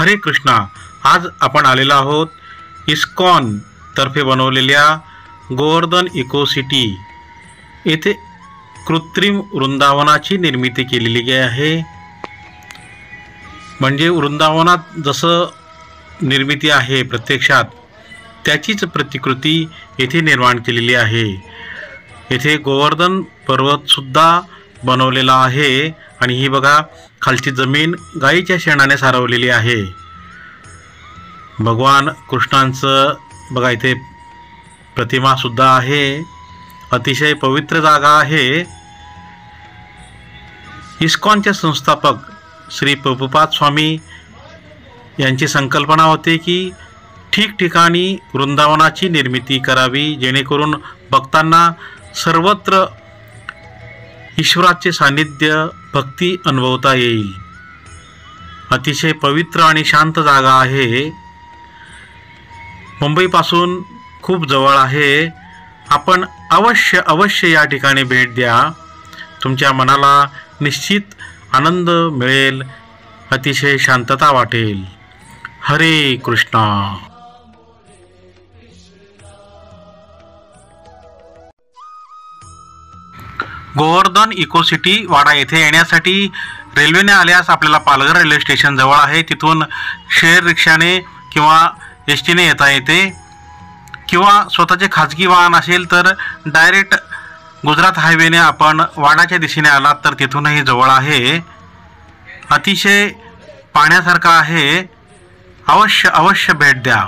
हरे कृष्णा. आज आपण आलेलो आहोत इस्कॉन तर्फे बनवलेल्या गोवर्धन इको सिटी येथे कृत्रिम वृंदावनाची निर्मिती केलेली आहे. म्हणजे वृंदावनात जसं निर्मिती आहे प्रत्यक्षात त्याचीच प्रतिकृती येथे निर्माण केलेली आहे. येथे गोवर्धन पर्वतसुद्धा बनवलेला आहे आणि ही बघा खालची जमीन गाईच्या शेणाने सारवलेली आहे. भगवान कृष्णांचं बघा इथे प्रतिमासुद्धा आहे. अतिशय पवित्र जागा आहे. इस्कॉनचे संस्थापक श्री प्रभुपाद स्वामी यांची संकल्पना होती की ठिकठिकाणी वृंदावनाची निर्मिती करावी जेणेकरून भक्तांना सर्वत्र ईश्वराचे सानिध्य भक्ती अनुभवता येईल. अतिशय पवित्र आणि शांत जागा आहे. मुंबईपासून खूप जवळ आहे. आपण अवश्य या ठिकाणी भेट द्या. तुमच्या मनाला निश्चित आनंद मिळेल. अतिशय शांतता वाटेल. हरे कृष्णा. गोवर्धन इको सिटी वाडा येथे येण्यासाठी रेल्वेने आल्यास आपल्याला पालघर रेल्वे स्टेशन जवळ आहे. तिथून शेअर रिक्षाने किंवा एस टीने येता येते किंवा स्वतःचे खाजगी वाहन असेल तर डायरेक्ट गुजरात हायवेने आपण वाडाच्या दिशेने आलात तर तिथूनही जवळ आहे. अतिशय पाहण्यासारखं आहे. अवश्य भेट द्या.